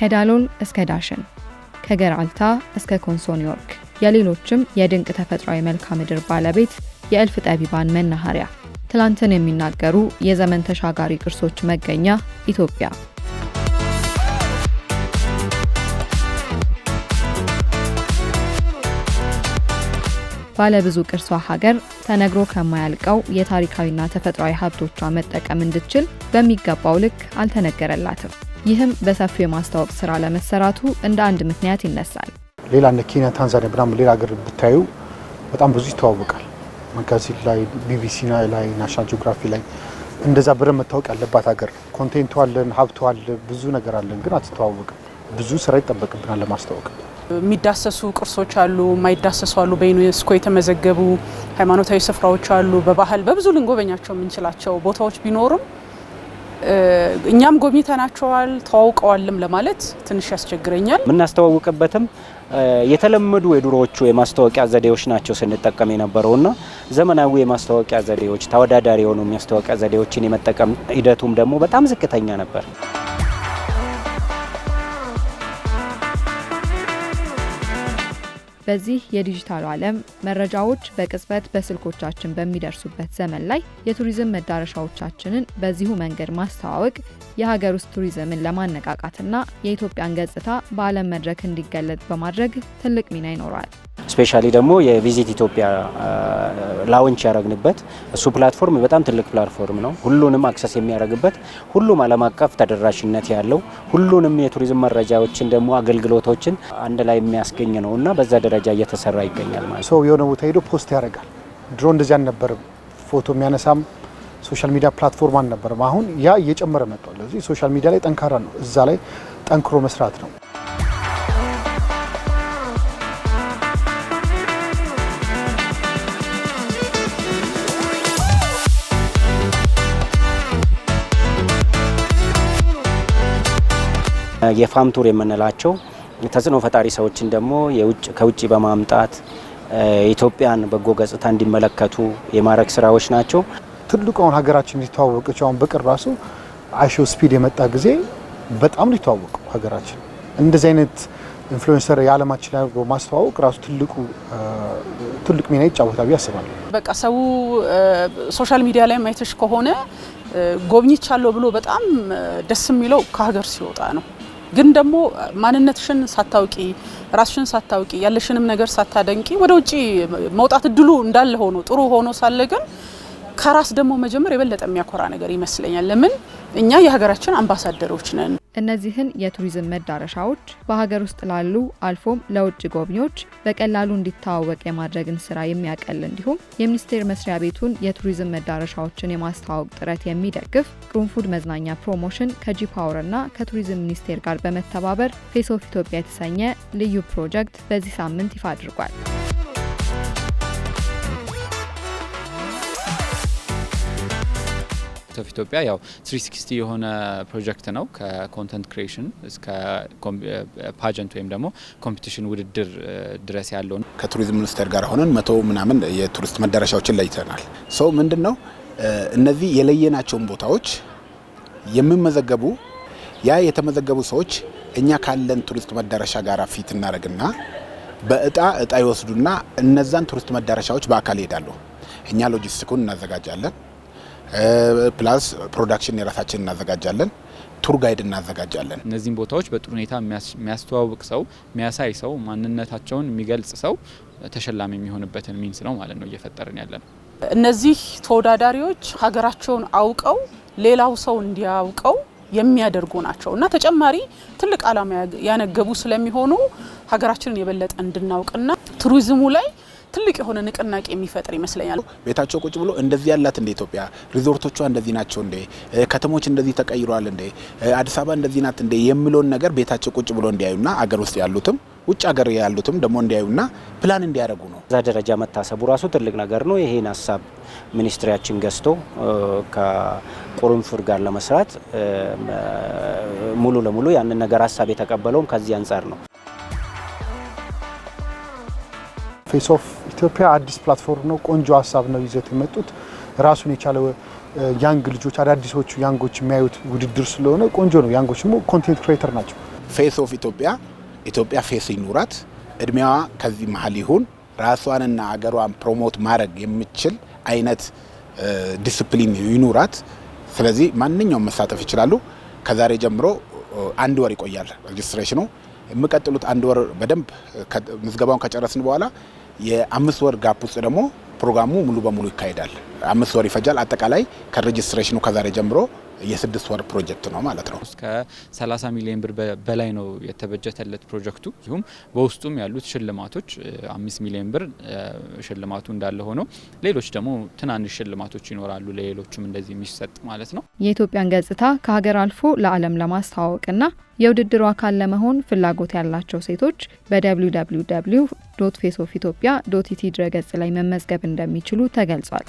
ከዳሎል እስከ ዳሽን ከገራልታ እስከ ኮንሶ ኒውዮርክ የሌሎችም የድንቅ ተፈጥሯዊ መልክዓ ምድር ባለቤት የእልፍ ጠቢባን መናኸሪያ ትላንትን የሚናገሩ የዘመን ተሻጋሪ ቅርሶች መገኛ ኢትዮጵያ ባለብዙ ቅርሷ ሀገር ተነግሮ ከማያልቀው የታሪካዊና ተፈጥሯዊ ሀብቶቿ መጠቀም እንድትችል በሚገባው ልክ አልተነገረላትም። ይህም በሰፊው የማስተዋወቅ ስራ ለመሰራቱ እንደ አንድ ምክንያት ይነሳል። ሌላ እንደ ኬንያ፣ ታንዛኒያ ብናም ሌላ ሀገር ብታዩ በጣም ብዙ ይተዋወቃል። መጋዚን ላይ፣ ቢቢሲ ላይ፣ ናሽናል ጂኦግራፊ ላይ እንደዛ ብረ መታወቅ ያለባት ሀገር ኮንቴንቱ አለን፣ ሀብቱ አለ፣ ብዙ ነገር አለን፣ ግን አትተዋወቅም። ብዙ ስራ ይጠበቅብናል ለማስተዋወቅ። የሚዳሰሱ ቅርሶች አሉ፣ የማይዳሰሱ አሉ፣ በዩኔስኮ የተመዘገቡ ሃይማኖታዊ ስፍራዎች አሉ። በባህል በብዙ ልንጎበኛቸው የምንችላቸው ቦታዎች ቢኖሩም እኛም ጎብኝተናቸዋል ተዋውቀዋልም ለማለት ትንሽ ያስቸግረኛል። የምናስተዋውቅበትም የተለመዱ የድሮዎቹ የማስተዋወቂያ ዘዴዎች ናቸው ስንጠቀም የነበረውና ዘመናዊ የማስተዋወቂያ ዘዴዎች ተወዳዳሪ የሆኑ የማስተዋወቂያ ዘዴዎችን የመጠቀም ሂደቱም ደግሞ በጣም ዝቅተኛ ነበር። በዚህ የዲጂታሉ ዓለም መረጃዎች በቅጽበት በስልኮቻችን በሚደርሱበት ዘመን ላይ የቱሪዝም መዳረሻዎቻችንን በዚሁ መንገድ ማስተዋወቅ የሀገር ውስጥ ቱሪዝምን ለማነቃቃትና የኢትዮጵያን ገጽታ በዓለም መድረክ እንዲገለጥ በማድረግ ትልቅ ሚና ይኖረዋል። ስፔሻሊ ደግሞ የቪዚት ኢትዮጵያ ላውንች ያደረግንበት እሱ ፕላትፎርም በጣም ትልቅ ፕላትፎርም ነው። ሁሉንም አክሰስ የሚያደርግበት ሁሉም ዓለም አቀፍ ተደራሽነት ያለው ሁሉንም የቱሪዝም መረጃዎችን ደግሞ አገልግሎቶችን አንድ ላይ የሚያስገኝ ነውና በዛ ደረጃ እየተሰራ ይገኛል ማለት ነው። ሰው የሆነ ቦታ ሄዶ ፖስት ያደርጋል። ድሮ እንደዚህ አልነበረም። ፎቶ የሚያነሳም ሶሻል ሚዲያ ፕላትፎርም አልነበረም። አሁን ያ እየጨመረ መጥቷል። ስለዚህ ሶሻል ሚዲያ ላይ ጠንካራ ነው። እዛ ላይ ጠንክሮ መስራት ነው። የፋም ቱር የምንላቸው ተጽዕኖ ፈጣሪ ሰዎችን ደግሞ ከውጭ በማምጣት ኢትዮጵያን በጎ ገጽታ እንዲመለከቱ የማድረግ ስራዎች ናቸው። ትልቁ አሁን ሀገራችን እንዲተዋወቀች አሁን በቅርብ ራሱ አይሾ ስፒድ የመጣ ጊዜ በጣም ሊተዋወቀው ሀገራችን እንደዚህ አይነት ኢንፍሉዌንሰር የዓለማችን ላይ ማስተዋወቅ ራሱ ትልቅ ሚና ይጫወታል ብዬ አስባለሁ። በቃ ሰው ሶሻል ሚዲያ ላይ ማይተሽ ከሆነ ጎብኝቻለሁ ብሎ በጣም ደስ የሚለው ከሀገር ሲወጣ ነው። ግን ደግሞ ማንነትሽን ሳታውቂ ራስሽን ሳታውቂ ያለሽንም ነገር ሳታደንቂ ወደ ውጪ መውጣት እድሉ እንዳለ ሆኖ ጥሩ ሆኖ ሳለ ግን ከራስ ደግሞ መጀመር የበለጠ የሚያኮራ ነገር ይመስለኛል። ለምን እኛ የሀገራችን አምባሳደሮች ነን። እነዚህን የቱሪዝም መዳረሻዎች በሀገር ውስጥ ላሉ አልፎም ለውጭ ጎብኚዎች በቀላሉ እንዲተዋወቅ የማድረግን ስራ የሚያቀል እንዲሁም የሚኒስቴር መስሪያ ቤቱን የቱሪዝም መዳረሻዎችን የማስተዋወቅ ጥረት የሚደግፍ ቅርንፉድ መዝናኛ ፕሮሞሽን ከጂ ፓወር እና ከቱሪዝም ሚኒስቴር ጋር በመተባበር ፌስ ኦፍ ኢትዮጵያ የተሰኘ ልዩ ፕሮጀክት በዚህ ሳምንት ይፋ አድርጓል። ኦፍ ኢትዮጵያ ያው 360 የሆነ ፕሮጀክት ነው። ከኮንተንት ክሪኤሽን እስከ ፓጀንት ወይም ደግሞ ኮምፒቲሽን ውድድር ድረስ ያለው ነው። ከቱሪዝም ሚኒስቴር ጋር ሆነን 100 ምናምን የቱሪስት መዳረሻዎችን ለይተናል። ሰው ምንድነው እነዚህ የለየናቸውን ቦታዎች የሚመዘገቡ ያ የተመዘገቡ ሰዎች እኛ ካለን ቱሪስት መዳረሻ ጋር ፊት እናደርግና በእጣ ይወስዱና እነዛን ቱሪስት መዳረሻዎች በአካል ይሄዳሉ። እኛ ሎጂስቲኩን እናዘጋጃለን። ፕላስ ፕሮዳክሽን የራሳችን እናዘጋጃለን። ቱር ጋይድ እናዘጋጃለን። እነዚህን ቦታዎች በጥሩ ሁኔታ የሚያስተዋውቅ ሰው፣ የሚያሳይ ሰው፣ ማንነታቸውን የሚገልጽ ሰው ተሸላሚ የሚሆንበትን ሚንስ ነው ማለት ነው እየፈጠርን ያለን። እነዚህ ተወዳዳሪዎች ሀገራቸውን አውቀው ሌላው ሰው እንዲያውቀው የሚያደርጉ ናቸው እና ተጨማሪ ትልቅ ዓላማ ያነገቡ ስለሚሆኑ ሀገራችንን የበለጠ እንድናውቅና ቱሪዝሙ ላይ ትልቅ የሆነ ንቅናቄ የሚፈጥር ይመስለኛል። ቤታቸው ቁጭ ብሎ እንደዚህ ያላት እንደ ኢትዮጵያ ሪዞርቶቿ እንደዚህ ናቸው እንደ ከተሞች እንደዚህ ተቀይሯል እንደ አዲስ አበባ እንደዚህ ናት እንደ የሚለውን ነገር ቤታቸው ቁጭ ብሎ እንዲያዩና አገር ውስጥ ያሉትም ውጭ ሀገር ያሉትም ደግሞ እንዲያዩና ፕላን እንዲያደርጉ ነው። እዛ ደረጃ መታሰቡ ራሱ ትልቅ ነገር ነው። ይሄን ሀሳብ ሚኒስትሪያችን ገዝቶ ከቁርንፉድ ጋር ለመስራት ሙሉ ለሙሉ ያንን ነገር ሀሳብ የተቀበለውም ከዚህ አንጻር ነው። ፌስ ኦፍ ኢትዮጵያ አዲስ ፕላትፎርም ነው። ቆንጆ ሀሳብ ነው ይዘት የመጡት። ራሱን የቻለ ያንግ ልጆች አዳዲሶቹ ያንጎች የሚያዩት ውድድር ስለሆነ ቆንጆ ነው። ያንጎች ደግሞ ኮንቴንት ክሬተር ናቸው። ፌስ ኦፍ ኢትዮጵያ ፌስ ይኑራት፣ እድሜዋ ከዚህ መሀል ይሁን፣ ራሷንና አገሯን ፕሮሞት ማድረግ የሚችል አይነት ዲሲፕሊን ይኑራት። ስለዚህ ማንኛውም መሳተፍ ይችላሉ። ከዛሬ ጀምሮ 1 ወር ይቆያል ሬጅስትሬሽኑ። የሚቀጥሉት 1 ወር በደንብ ምዝገባውን ከጨረስን በኋላ የ5 ወር ጋፕ ውስጥ ደግሞ ፕሮግራሙ ሙሉ በሙሉ ይካሄዳል። 5 ወር ይፈጃል። አጠቃላይ ከሬጅስትሬሽኑ ከዛሬ ጀምሮ የ6 ወር ፕሮጀክት ነው ማለት ነው። እስከ 30 ሚሊዮን ብር በላይ ነው የተበጀተለት ፕሮጀክቱ። ይሁም በውስጡም ያሉት ሽልማቶች 5 ሚሊዮን ብር ሽልማቱ እንዳለ ሆኖ ሌሎች ደግሞ ትናንሽ ሽልማቶች ይኖራሉ ለሌሎችም እንደዚህ የሚሰጥ ማለት ነው። የኢትዮጵያን ገጽታ ከሀገር አልፎ ለዓለም ለማስተዋወቅና የውድድሩ አካል ለመሆን ፍላጎት ያላቸው ሴቶች በwww.faceofethiopia.it ድረገጽ ላይ መመዝገብ እንደሚችሉ ተገልጿል።